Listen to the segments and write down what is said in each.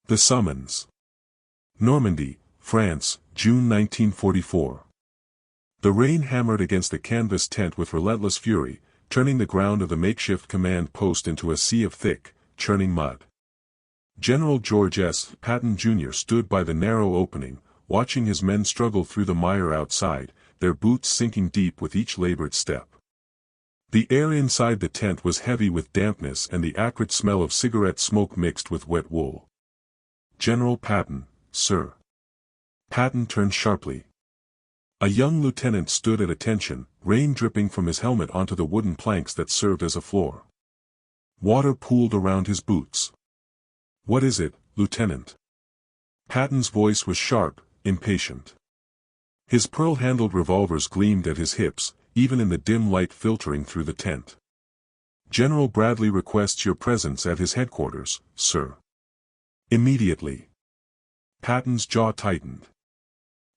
The Summons. Normandy, France, June 1944. The rain hammered against the canvas tent with relentless fury, turning the ground of the makeshift command post into a sea of thick, churning mud. General George S. Patton Jr. stood by the narrow opening, watching his men struggle through the mire outside, their boots sinking deep with each labored step. The air inside the tent was heavy with dampness and the acrid smell of cigarette smoke mixed with wet wool. "General Patton, sir." Patton turned sharply. A young lieutenant stood at attention, rain dripping from his helmet onto the wooden planks that served as a floor. Water pooled around his boots. "What is it, Lieutenant?" Patton's voice was sharp, impatient. His pearl-handled revolvers gleamed at his hips, even in the dim light filtering through the tent. "General Bradley requests your presence at his headquarters, sir." "Immediately." Patton's jaw tightened.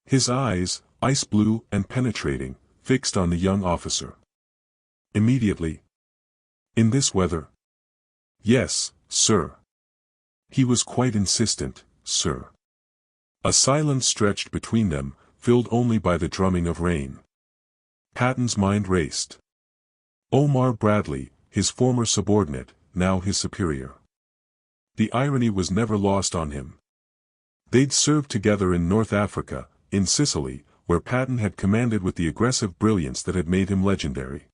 His eyes, ice blue and penetrating, fixed on the young officer. "Immediately? In this weather?" "Yes, sir." He was quite insistent, sir. A silence stretched between them, filled only by the drumming of rain. Patton's mind raced. Omar Bradley, his former subordinate, now his superior. The irony was never lost on him. They'd served together in North Africa, in Sicily, where Patton had commanded with the aggressive brilliance that had made him legendary.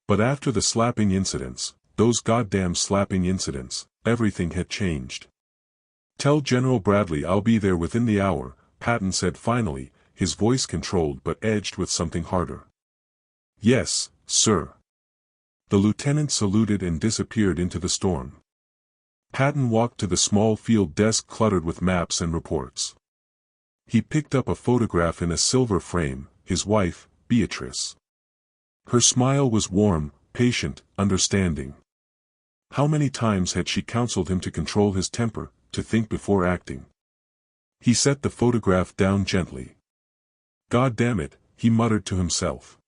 But after the slapping incidents, those goddamn slapping incidents, everything had changed. "Tell General Bradley I'll be there within the hour," Patton said finally, his voice controlled but edged with something harder. "Yes, sir." The lieutenant saluted and disappeared into the storm. Patton walked to the small field desk cluttered with maps and reports. He picked up a photograph in a silver frame, his wife, Beatrice. Her smile was warm, patient, understanding. How many times had she counseled him to control his temper, to think before acting? He set the photograph down gently. "God damn it," he muttered to himself.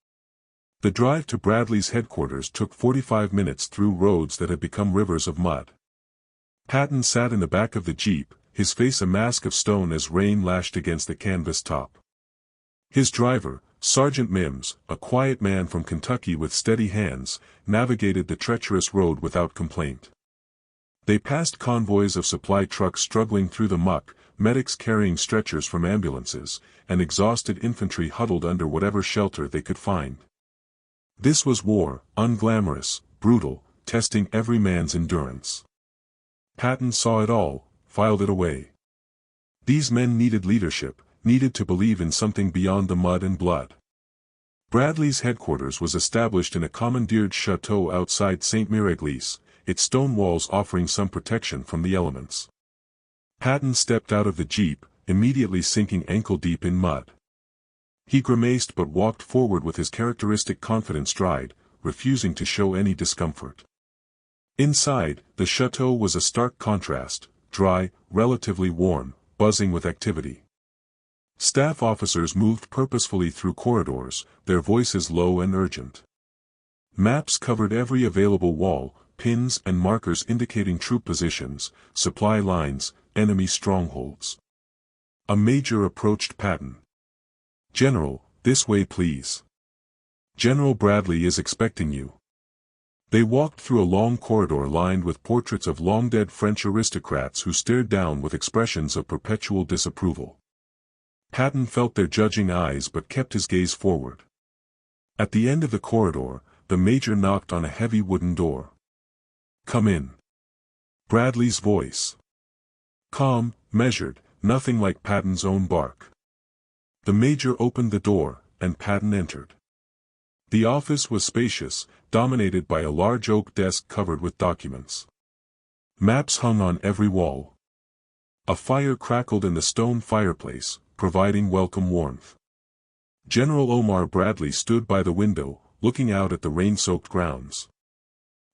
The drive to Bradley's headquarters took 45 minutes through roads that had become rivers of mud. Patton sat in the back of the jeep, his face a mask of stone as rain lashed against the canvas top. His driver, Sergeant Mims, a quiet man from Kentucky with steady hands, navigated the treacherous road without complaint. They passed convoys of supply trucks struggling through the muck, medics carrying stretchers from ambulances, and exhausted infantry huddled under whatever shelter they could find. This was war, unglamorous, brutal, testing every man's endurance. Patton saw it all, filed it away. These men needed leadership, needed to believe in something beyond the mud and blood. Bradley's headquarters was established in a commandeered chateau outside St. Mireglise, its stone walls offering some protection from the elements. Patton stepped out of the jeep, immediately sinking ankle-deep in mud. He grimaced but walked forward with his characteristic confident stride, refusing to show any discomfort. Inside, the chateau was a stark contrast, dry, relatively warm, buzzing with activity. Staff officers moved purposefully through corridors, their voices low and urgent. Maps covered every available wall, pins and markers indicating troop positions, supply lines, enemy strongholds. A major approached Patton. "General, this way please. General Bradley is expecting you." They walked through a long corridor lined with portraits of long-dead French aristocrats who stared down with expressions of perpetual disapproval. Patton felt their judging eyes but kept his gaze forward. At the end of the corridor, the major knocked on a heavy wooden door. "Come in." Bradley's voice. Calm, measured, nothing like Patton's own bark. The major opened the door, and Patton entered. The office was spacious, dominated by a large oak desk covered with documents. Maps hung on every wall. A fire crackled in the stone fireplace, providing welcome warmth. General Omar Bradley stood by the window, looking out at the rain-soaked grounds.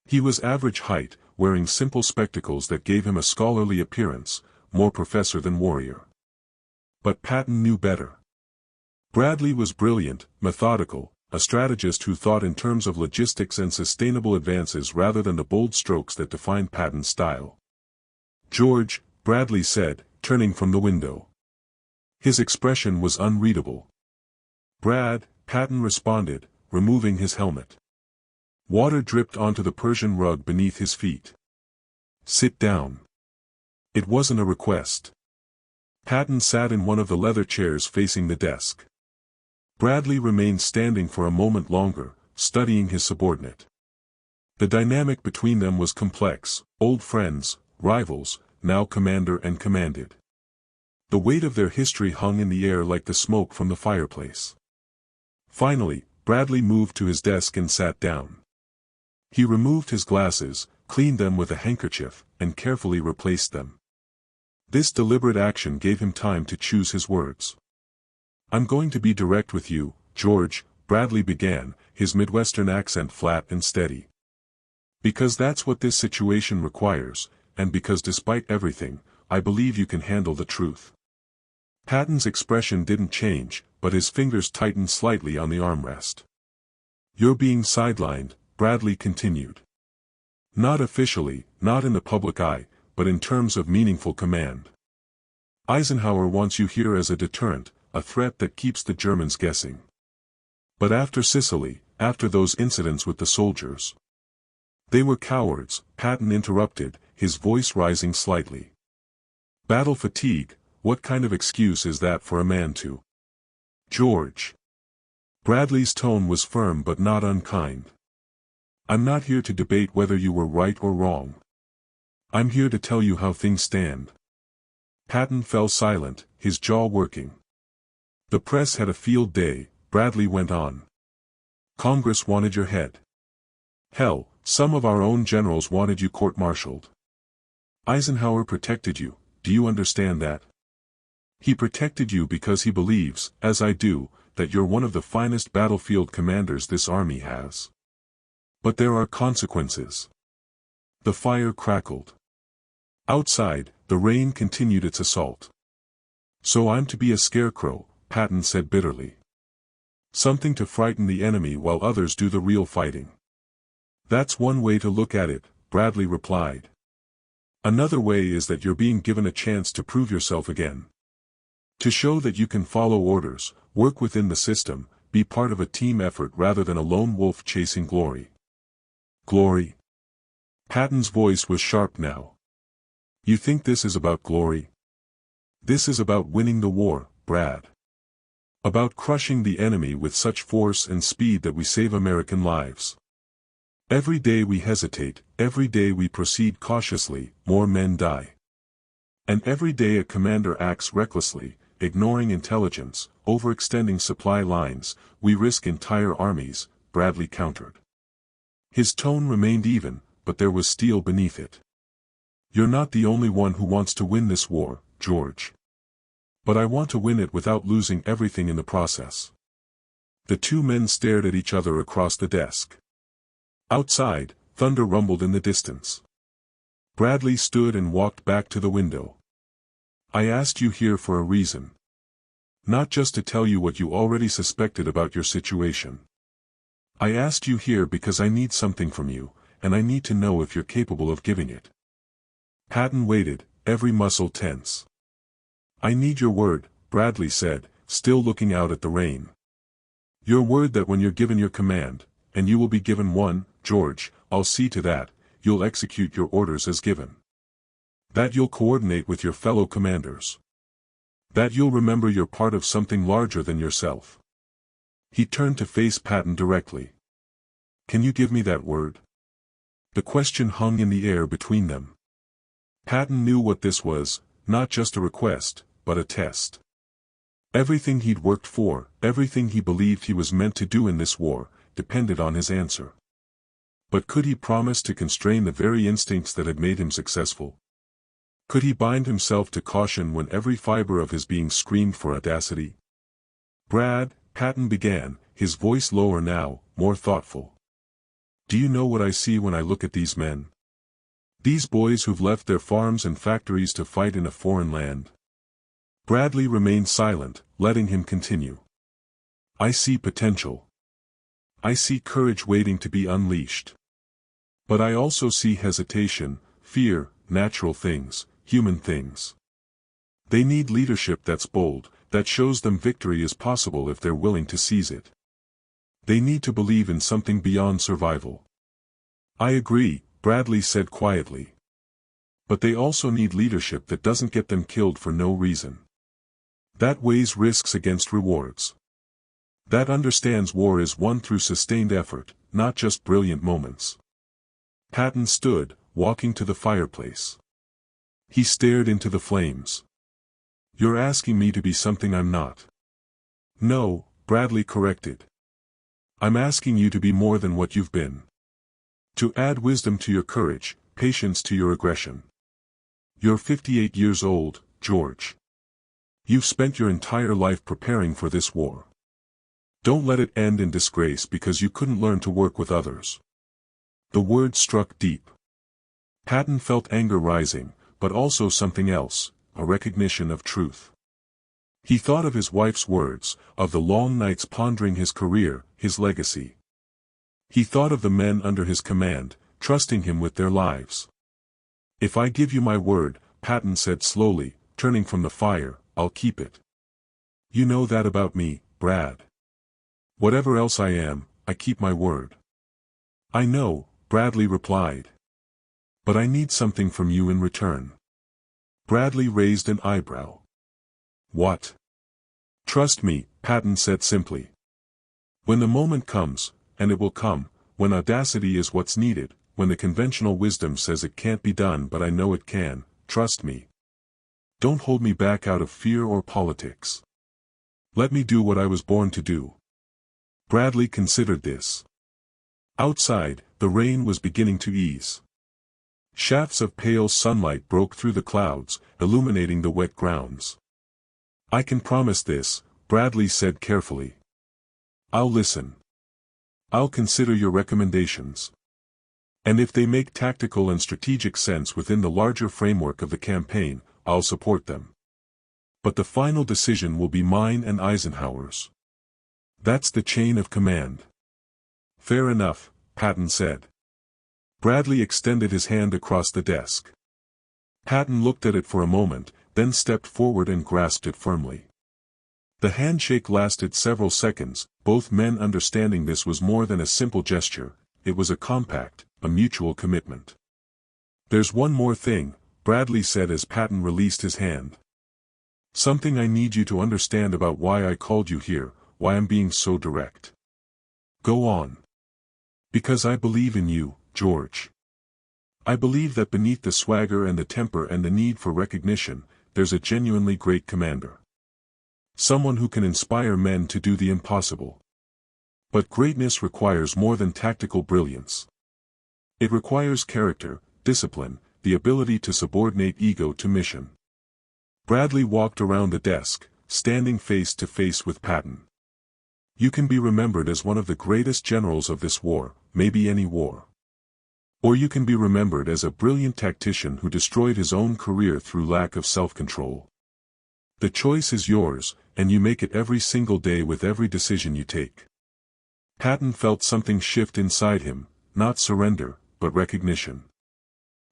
He was average height, wearing simple spectacles that gave him a scholarly appearance, more professor than warrior. But Patton knew better. Bradley was brilliant, methodical, a strategist who thought in terms of logistics and sustainable advances rather than the bold strokes that defined Patton's style. "George, Bradley said, turning from the window. His expression was unreadable. Brad, Patton responded, removing his helmet. Water dripped onto the Persian rug beneath his feet. Sit down. It wasn't a request. Patton sat in one of the leather chairs facing the desk. Bradley remained standing for a moment longer, studying his subordinate. The dynamic between them was complex, old friends, rivals, now commander and commanded. The weight of their history hung in the air like the smoke from the fireplace. Finally, Bradley moved to his desk and sat down. He removed his glasses, cleaned them with a handkerchief, and carefully replaced them. This deliberate action gave him time to choose his words. "I'm going to be direct with you, George," Bradley began, his Midwestern accent flat and steady. "Because that's what this situation requires, and because despite everything, I believe you can handle the truth." Patton's expression didn't change, but his fingers tightened slightly on the armrest. "You're being sidelined," Bradley continued. "Not officially, not in the public eye, but in terms of meaningful command. Eisenhower wants you here as a deterrent, a threat that keeps the Germans guessing. But after Sicily, after those incidents with the soldiers—" "They were cowards," Patton interrupted, his voice rising slightly. "Battle fatigue, what kind of excuse is that for a man to—" "George." Bradley's tone was firm but not unkind. "I'm not here to debate whether you were right or wrong. I'm here to tell you how things stand." Patton fell silent, his jaw working. "The press had a field day," Bradley went on. "Congress wanted your head. Hell, some of our own generals wanted you court-martialed. Eisenhower protected you, do you understand that? He protected you because he believes, as I do, that you're one of the finest battlefield commanders this army has. But there are consequences." The fire crackled. Outside, the rain continued its assault. "So I'm to be a scarecrow," Patton said bitterly. "Something to frighten the enemy while others do the real fighting." "That's one way to look at it," Bradley replied. "Another way is that you're being given a chance to prove yourself again. To show that you can follow orders, work within the system, be part of a team effort rather than a lone wolf chasing glory." "Glory?" Patton's voice was sharp now. "You think this is about glory? This is about winning the war, Brad. About crushing the enemy with such force and speed that we save American lives. Every day we hesitate, every day we proceed cautiously, more men die. And every day a commander acts recklessly, ignoring intelligence, overextending supply lines, we risk entire armies," Bradley countered. His tone remained even, but there was steel beneath it. "You're not the only one who wants to win this war, George. But I want to win it without losing everything in the process." The two men stared at each other across the desk. Outside, thunder rumbled in the distance. Bradley stood and walked back to the window. "I asked you here for a reason. Not just to tell you what you already suspected about your situation. I asked you here because I need something from you, and I need to know if you're capable of giving it." Patton waited, every muscle tense. "I need your word," Bradley said, still looking out at the rain. "Your word that when you're given your command, and you will be given one, George, I'll see to that, you'll execute your orders as given. That you'll coordinate with your fellow commanders. That you'll remember you're part of something larger than yourself." He turned to face Patton directly. "Can you give me that word?" The question hung in the air between them. Patton knew what this was, not just a request, but a test. Everything he'd worked for, everything he believed he was meant to do in this war, depended on his answer. But could he promise to constrain the very instincts that had made him successful? Could he bind himself to caution when every fiber of his being screamed for audacity? "Brad," Patton began, his voice lower now, more thoughtful. "Do you know what I see when I look at these men? These boys who've left their farms and factories to fight in a foreign land?" Bradley remained silent, letting him continue. "I see potential. I see courage waiting to be unleashed. But I also see hesitation, fear, natural things, human things. They need leadership that's bold, that shows them victory is possible if they're willing to seize it. They need to believe in something beyond survival. I agree, Bradley said quietly. But they also need leadership that doesn't get them killed for no reason. That weighs risks against rewards. That understands war is won through sustained effort, not just brilliant moments. Patton stood, walking to the fireplace. He stared into the flames. You're asking me to be something I'm not. No, Bradley corrected. I'm asking you to be more than what you've been. To add wisdom to your courage, patience to your aggression. You're 58 years old, George. You've spent your entire life preparing for this war. Don't let it end in disgrace because you couldn't learn to work with others. The word struck deep. Patton felt anger rising, but also something else, a recognition of truth. He thought of his wife's words, of the long nights pondering his career, his legacy. He thought of the men under his command, trusting him with their lives. If I give you my word, Patton said slowly, turning from the fire, I'll keep it. You know that about me, Brad. Whatever else I am, I keep my word. I know, Bradley replied. But I need something from you in return. Bradley raised an eyebrow. What? Trust me, Patton said simply. When the moment comes, and it will come, when audacity is what's needed, when the conventional wisdom says it can't be done but I know it can, trust me. Don't hold me back out of fear or politics. Let me do what I was born to do. Bradley considered this. Outside, the rain was beginning to ease. Shafts of pale sunlight broke through the clouds, illuminating the wet grounds. I can promise this, Bradley said carefully. I'll listen. I'll consider your recommendations. And if they make tactical and strategic sense within the larger framework of the campaign, I'll support them. But the final decision will be mine and Eisenhower's. That's the chain of command. Fair enough, Patton said. Bradley extended his hand across the desk. Patton looked at it for a moment, then stepped forward and grasped it firmly. The handshake lasted several seconds, both men understanding this was more than a simple gesture, it was a compact, a mutual commitment. There's one more thing, Bradley said as Patton released his hand. Something I need you to understand about why I called you here, why I'm being so direct. Go on. Because I believe in you, George. I believe that beneath the swagger and the temper and the need for recognition, there's a genuinely great commander. Someone who can inspire men to do the impossible. But greatness requires more than tactical brilliance. It requires character, discipline, the ability to subordinate ego to mission. Bradley walked around the desk, standing face to face with Patton. You can be remembered as one of the greatest generals of this war, maybe any war. Or you can be remembered as a brilliant tactician who destroyed his own career through lack of self-control. The choice is yours, and you make it every single day with every decision you take. Patton felt something shift inside him, not surrender, but recognition.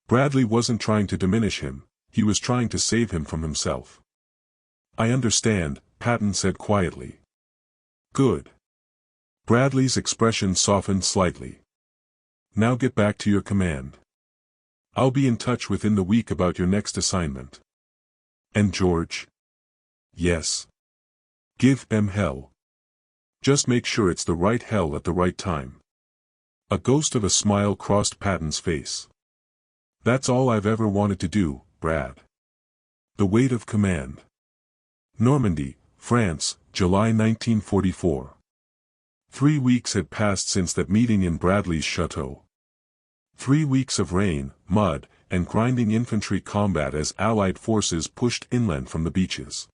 Bradley wasn't trying to diminish him, he was trying to save him from himself. I understand, Patton said quietly. Good. Bradley's expression softened slightly. Now get back to your command. I'll be in touch within the week about your next assignment. And George? Yes. Give him hell. Just make sure it's the right hell at the right time. A ghost of a smile crossed Patton's face. That's all I've ever wanted to do, Brad. The weight of command. Normandy, France, July 1944. 3 weeks had passed since that meeting in Bradley's chateau. 3 weeks of rain, mud, and grinding infantry combat as Allied forces pushed inland from the beaches.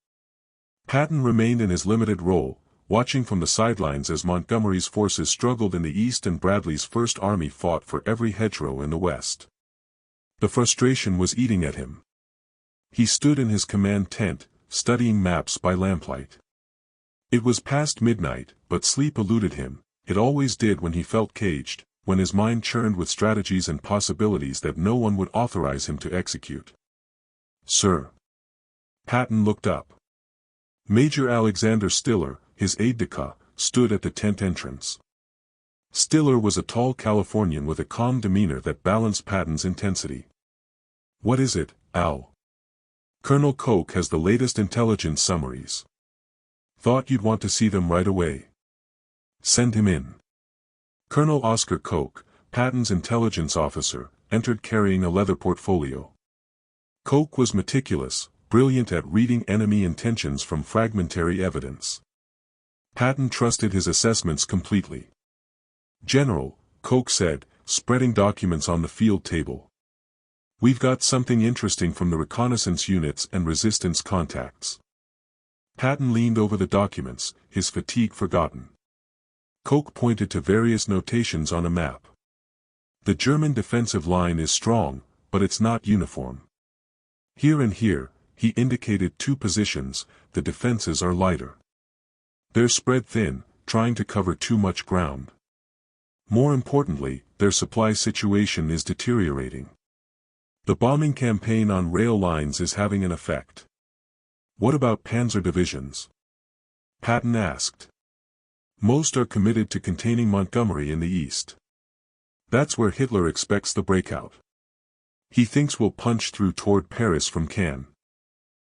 Patton remained in his limited role, watching from the sidelines as Montgomery's forces struggled in the east and Bradley's First Army fought for every hedgerow in the west. The frustration was eating at him. He stood in his command tent, studying maps by lamplight. It was past midnight, but sleep eluded him, it always did when he felt caged, when his mind churned with strategies and possibilities that no one would authorize him to execute. sir. Patton looked up. Major Alexander Stiller, his aide-de-camp, stood at the tent entrance. Stiller was a tall Californian with a calm demeanor that balanced Patton's intensity. "What is it, Al?" "Colonel Koch has the latest intelligence summaries. Thought you'd want to see them right away. Send him in." Colonel Oscar Koch, Patton's intelligence officer, entered carrying a leather portfolio. Koch was meticulous, brilliant at reading enemy intentions from fragmentary evidence. Patton trusted his assessments completely. "General," Koch said, spreading documents on the field table. "We've got something interesting from the reconnaissance units and resistance contacts." Patton leaned over the documents, his fatigue forgotten. Koch pointed to various notations on a map. "The German defensive line is strong, but it's not uniform. Here and here," he indicated 2 positions, "the defenses are lighter. They're spread thin, trying to cover too much ground. More importantly, their supply situation is deteriorating. The bombing campaign on rail lines is having an effect." "What about panzer divisions?" Patton asked. "Most are committed to containing Montgomery in the east. That's where Hitler expects the breakout. He thinks we'll punch through toward Paris from Cannes.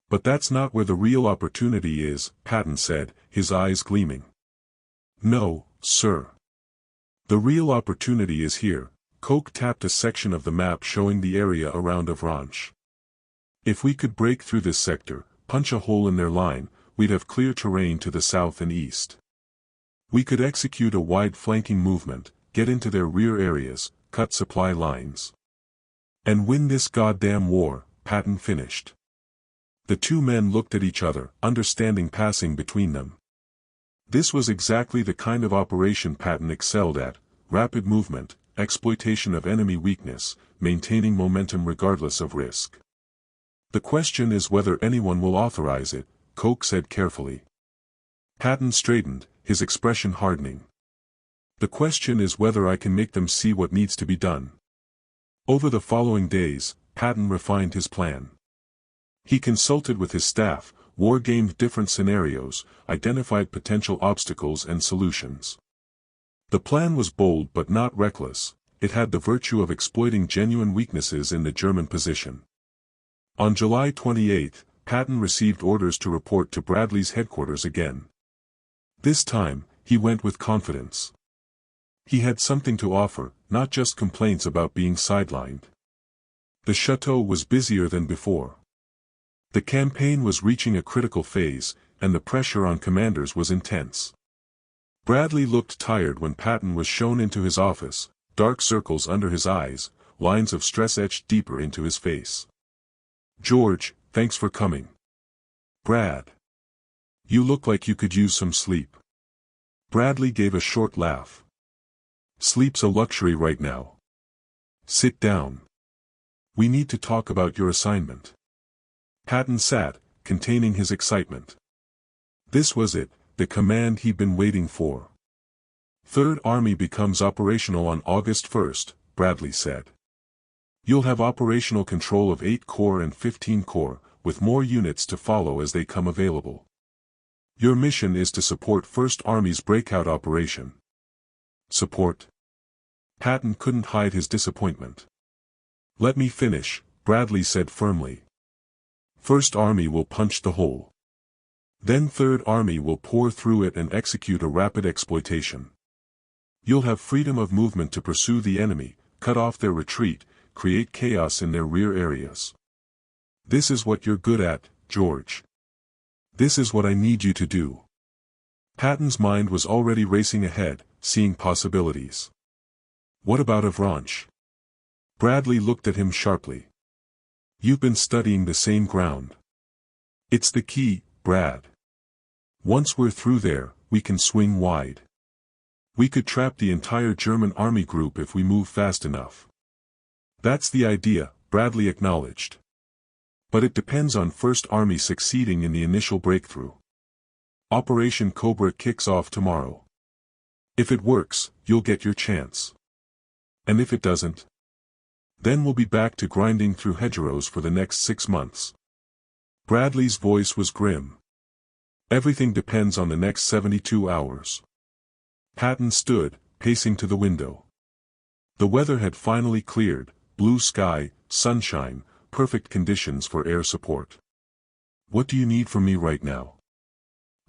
But that's not where the real opportunity is," Patton said, his eyes gleaming. "No, sir. The real opportunity is here." Koch tapped a section of the map showing the area around Avranches. "If we could break through this sector, punch a hole in their line, we'd have clear terrain to the south and east. We could execute a wide flanking movement, get into their rear areas, cut supply lines. And win this goddamn war," Patton finished. The 2 men looked at each other, understanding passing between them. This was exactly the kind of operation Patton excelled at: rapid movement, exploitation of enemy weakness, maintaining momentum regardless of risk. "The question is whether anyone will authorize it," Koch said carefully. Patton straightened, his expression hardening. "The question is whether I can make them see what needs to be done." Over the following days, Patton refined his plan. He consulted with his staff, war-gamed different scenarios, identified potential obstacles and solutions. The plan was bold but not reckless. It had the virtue of exploiting genuine weaknesses in the German position. On July 28, Patton received orders to report to Bradley's headquarters again. This time, he went with confidence. He had something to offer, not just complaints about being sidelined. The chateau was busier than before. The campaign was reaching a critical phase, and the pressure on commanders was intense. Bradley looked tired when Patton was shown into his office, dark circles under his eyes, lines of stress etched deeper into his face. "George, thanks for coming." "Brad. You look like you could use some sleep." Bradley gave a short laugh. "Sleep's a luxury right now. Sit down. We need to talk about your assignment." Patton sat, containing his excitement. This was it, the command he'd been waiting for. "Third Army becomes operational on August 1st, Bradley said. "You'll have operational control of 8 Corps and 15 Corps, with more units to follow as they come available. Your mission is to support 1st Army's breakout operation." "Support?" Patton couldn't hide his disappointment. "Let me finish," Bradley said firmly. "1st Army will punch the hole. Then 3rd Army will pour through it and execute a rapid exploitation. You'll have freedom of movement to pursue the enemy, cut off their retreat, create chaos in their rear areas. This is what you're good at, George. This is what I need you to do." Patton's mind was already racing ahead, seeing possibilities. "What about Avranches?" Bradley looked at him sharply. "You've been studying the same ground. It's the key, Brad. Once we're through there, we can swing wide. We could trap the entire German army group if we move fast enough." "That's the idea," Bradley acknowledged. "But it depends on 1st Army succeeding in the initial breakthrough. Operation Cobra kicks off tomorrow. If it works, you'll get your chance. And if it doesn't? Then we'll be back to grinding through hedgerows for the next 6 months." Bradley's voice was grim. Everything depends on the next 72 hours. Patton stood, pacing to the window. The weather had finally cleared, blue sky, sunshine, perfect conditions for air support. What do you need from me right now?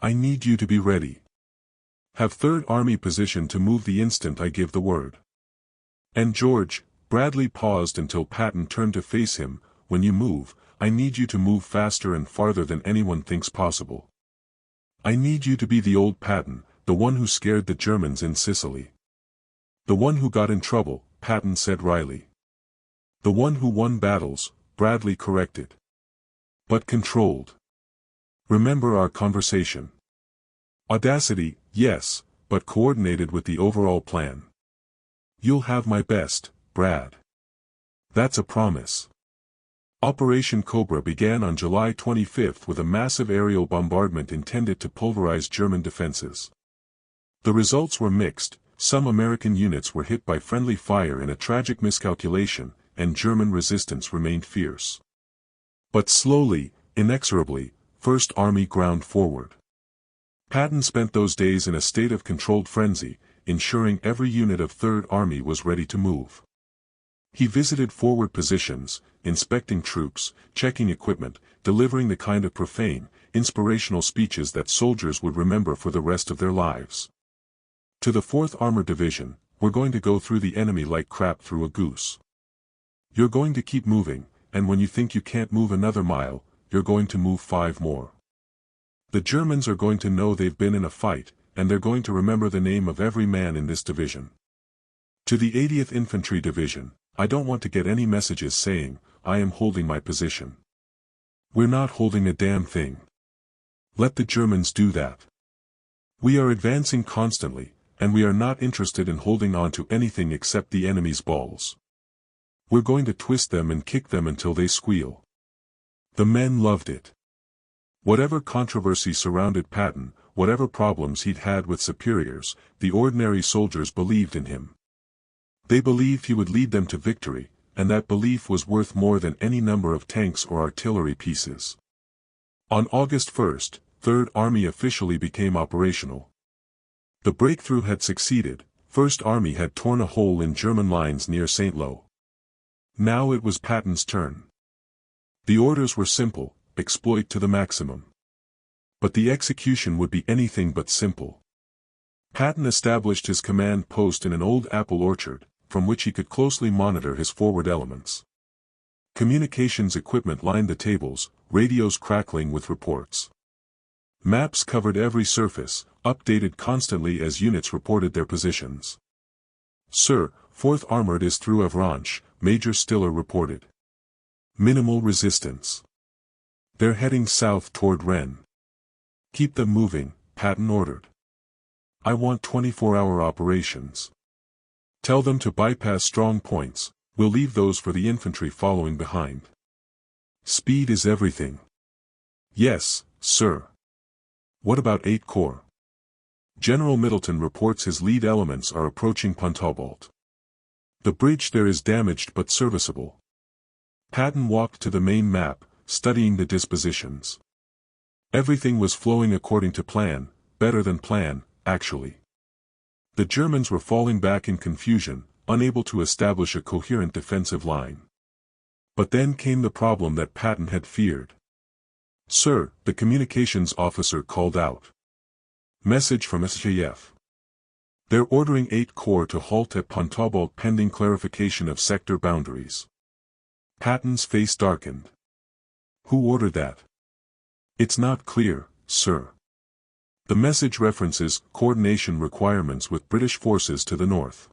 I need you to be ready. Have Third Army positioned to move the instant I give the word. And George, Bradley paused until Patton turned to face him, when you move, I need you to move faster and farther than anyone thinks possible. I need you to be the old Patton, the one who scared the Germans in Sicily. The one who got in trouble, Patton said wryly. The one who won battles, Bradley corrected. But controlled. Remember our conversation. Audacity, yes, but coordinated with the overall plan. You'll have my best, Brad. That's a promise. Operation Cobra began on July 25 with a massive aerial bombardment intended to pulverize German defenses. The results were mixed. Some American units were hit by friendly fire in a tragic miscalculation, and German resistance remained fierce. But slowly, inexorably, First Army ground forward. Patton spent those days in a state of controlled frenzy, ensuring every unit of Third Army was ready to move. He visited forward positions, inspecting troops, checking equipment, delivering the kind of profane, inspirational speeches that soldiers would remember for the rest of their lives. To the 4th Armored Division, we're going to go through the enemy like crap through a goose. You're going to keep moving, and when you think you can't move another mile, you're going to move 5 more. The Germans are going to know they've been in a fight, and they're going to remember the name of every man in this division. To the 80th Infantry Division, I don't want to get any messages saying, I am holding my position. We're not holding a damn thing. Let the Germans do that. We are advancing constantly, and we are not interested in holding on to anything except the enemy's balls. We're going to twist them and kick them until they squeal. The men loved it. Whatever controversy surrounded Patton, whatever problems he'd had with superiors, the ordinary soldiers believed in him. They believed he would lead them to victory, and that belief was worth more than any number of tanks or artillery pieces. On August 1st, Third Army officially became operational. The breakthrough had succeeded. First Army had torn a hole in German lines near St. Lo. Now it was Patton's turn. The orders were simple, exploit to the maximum. But the execution would be anything but simple. Patton established his command post in an old apple orchard, from which he could closely monitor his forward elements. Communications equipment lined the tables, radios crackling with reports. Maps covered every surface, updated constantly as units reported their positions. Sir, 4th Armored is through Avranches, Major Stiller reported. Minimal resistance. They're heading south toward Rennes. Keep them moving, Patton ordered. I want 24-hour operations. Tell them to bypass strong points, we'll leave those for the infantry following behind. Speed is everything. Yes, sir. What about 8 Corps? General Middleton reports his lead elements are approaching Pontaubalt. The bridge there is damaged but serviceable. Patton walked to the main map, studying the dispositions. Everything was flowing according to plan, better than plan, actually. The Germans were falling back in confusion, unable to establish a coherent defensive line. But then came the problem that Patton had feared. Sir, the communications officer called out. Message from SJF. They're ordering 8 Corps to halt at Pontaubalt pending clarification of sector boundaries. Patton's face darkened. Who ordered that? It's not clear, sir. The message references coordination requirements with British forces to the north.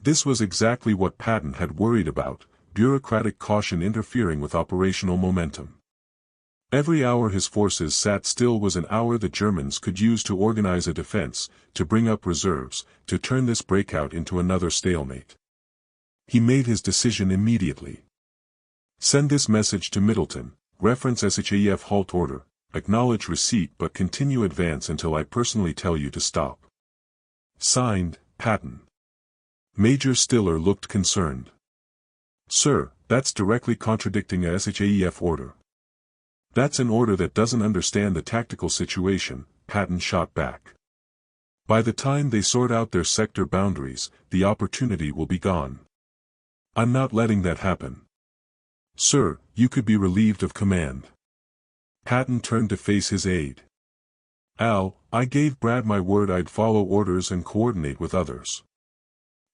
This was exactly what Patton had worried about, bureaucratic caution interfering with operational momentum. Every hour his forces sat still was an hour the Germans could use to organize a defense, to bring up reserves, to turn this breakout into another stalemate. He made his decision immediately. Send this message to Middleton, reference SHAF halt order, acknowledge receipt but continue advance until I personally tell you to stop. Signed, Patton. Major Stiller looked concerned. Sir, that's directly contradicting a SHAF order. That's an order that doesn't understand the tactical situation, Patton shot back. By the time they sort out their sector boundaries, the opportunity will be gone. I'm not letting that happen. Sir, you could be relieved of command. Patton turned to face his aide. Al, I gave Brad my word I'd follow orders and coordinate with others.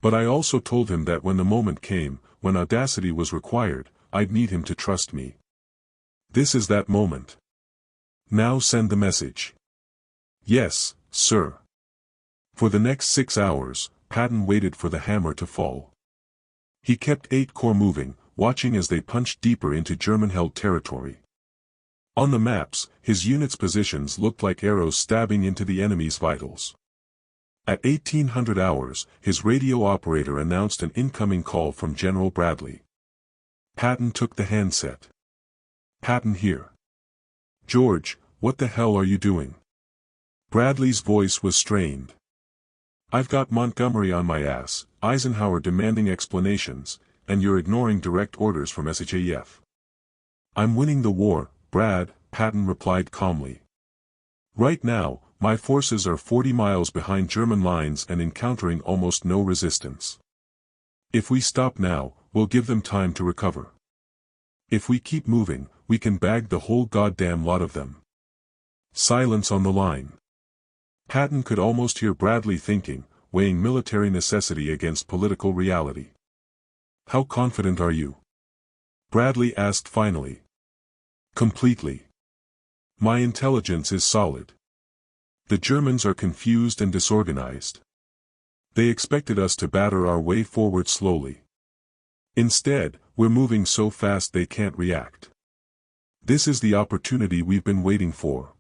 But I also told him that when the moment came, when audacity was required, I'd need him to trust me. This is that moment. Now send the message. Yes, sir. For the next 6 hours, Patton waited for the hammer to fall. He kept 8 Corps moving, watching as they punched deeper into German-held territory. On the maps, his unit's positions looked like arrows stabbing into the enemy's vitals. At 1800 hours, his radio operator announced an incoming call from General Bradley. Patton took the handset. Patton here. George, what the hell are you doing? Bradley's voice was strained. I've got Montgomery on my ass, Eisenhower demanding explanations, and you're ignoring direct orders from SHAF. I'm winning the war, Brad, Patton replied calmly. Right now, my forces are 40 miles behind German lines and encountering almost no resistance. If we stop now, we'll give them time to recover. If we keep moving, we can bag the whole goddamn lot of them. Silence on the line. Patton could almost hear Bradley thinking, weighing military necessity against political reality. How confident are you? Bradley asked finally. Completely. My intelligence is solid. The Germans are confused and disorganized. They expected us to batter our way forward slowly. Instead, we're moving so fast they can't react. This is the opportunity we've been waiting for.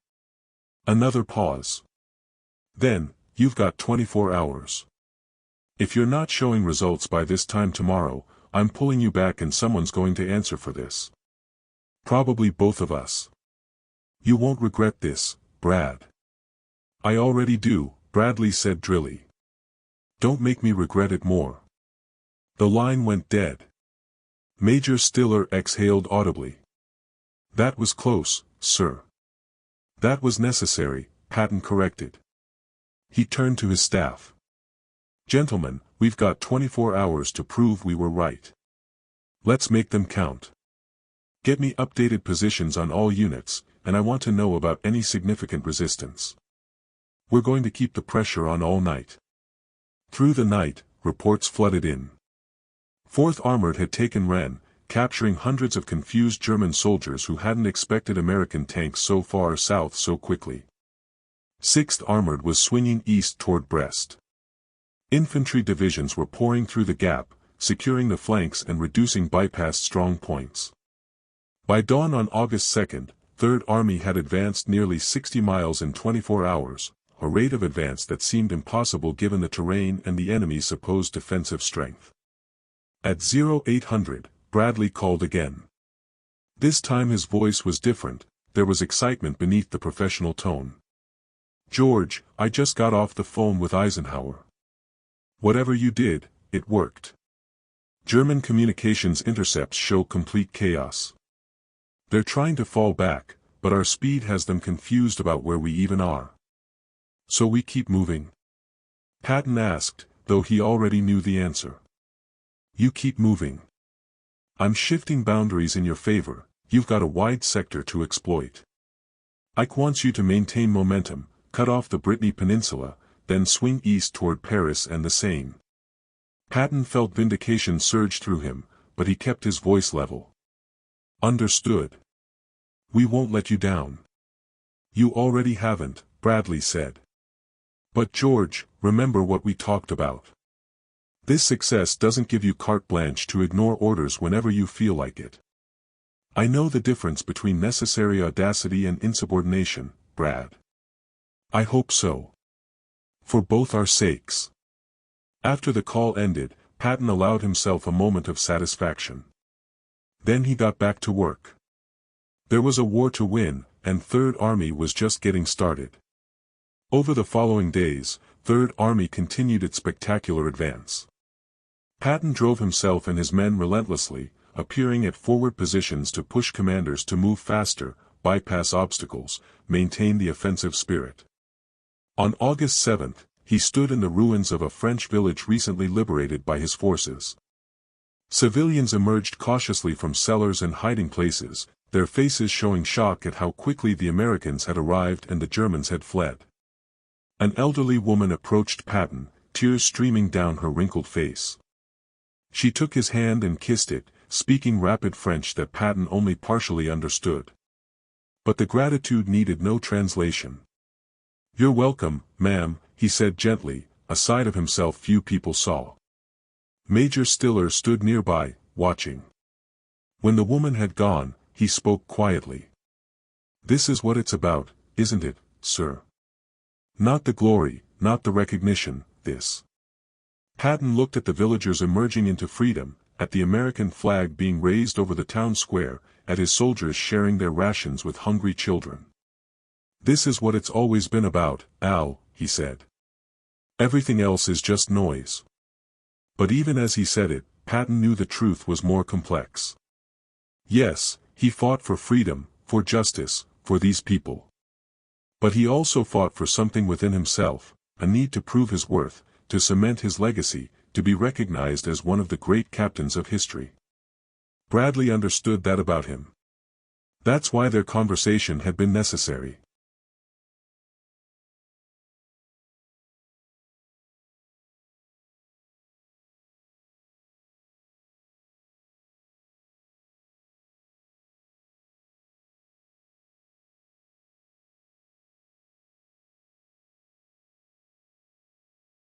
Another pause. Then, you've got 24 hours. If you're not showing results by this time tomorrow, I'm pulling you back and someone's going to answer for this. Probably both of us. You won't regret this, Brad. I already do, Bradley said drily. Don't make me regret it more. The line went dead. Major Stiller exhaled audibly. That was close, sir. That was necessary, Patton corrected. He turned to his staff. Gentlemen, we've got 24 hours to prove we were right. Let's make them count. Get me updated positions on all units, and I want to know about any significant resistance. We're going to keep the pressure on all night. Through the night, reports flooded in. 4th Armored had taken Rennes, capturing hundreds of confused German soldiers who hadn't expected American tanks so far south so quickly. 6th Armored was swinging east toward Brest. Infantry divisions were pouring through the gap, securing the flanks and reducing bypass strong points. By dawn on August 2nd, 3rd Army had advanced nearly 60 miles in 24 hours, a rate of advance that seemed impossible given the terrain and the enemy's supposed defensive strength. At 0800, Bradley called again. This time his voice was different, there was excitement beneath the professional tone. George, I just got off the phone with Eisenhower. Whatever you did, it worked. German communications intercepts show complete chaos. They're trying to fall back, but our speed has them confused about where we even are. So we keep moving? Patton asked, though he already knew the answer. You keep moving. I'm shifting boundaries in your favor, you've got a wide sector to exploit. Ike wants you to maintain momentum, cut off the Brittany Peninsula, then swing east toward Paris and the Seine. Patton felt vindication surge through him, but he kept his voice level. Understood. We won't let you down. You already haven't, Bradley said. But George, remember what we talked about. This success doesn't give you carte blanche to ignore orders whenever you feel like it. I know the difference between necessary audacity and insubordination, Brad. I hope so. For both our sakes. After the call ended, Patton allowed himself a moment of satisfaction. Then he got back to work. There was a war to win, and 3rd Army was just getting started. Over the following days, 3rd Army continued its spectacular advance. Patton drove himself and his men relentlessly, appearing at forward positions to push commanders to move faster, bypass obstacles, maintain the offensive spirit. On August 7, he stood in the ruins of a French village recently liberated by his forces. Civilians emerged cautiously from cellars and hiding places, their faces showing shock at how quickly the Americans had arrived and the Germans had fled. An elderly woman approached Patton, tears streaming down her wrinkled face. She took his hand and kissed it, speaking rapid French that Patton only partially understood. But the gratitude needed no translation. "You're welcome, ma'am," he said gently, a side of himself few people saw. Major Stiller stood nearby, watching. When the woman had gone, he spoke quietly. "This is what it's about, isn't it, sir? Not the glory, not the recognition, this." Patton looked at the villagers emerging into freedom, at the American flag being raised over the town square, at his soldiers sharing their rations with hungry children. "This is what it's always been about, Al," he said. "Everything else is just noise." But even as he said it, Patton knew the truth was more complex. Yes, he fought for freedom, for justice, for these people. But he also fought for something within himself, a need to prove his worth, to cement his legacy, to be recognized as one of the great captains of history. Bradley understood that about him. That's why their conversation had been necessary.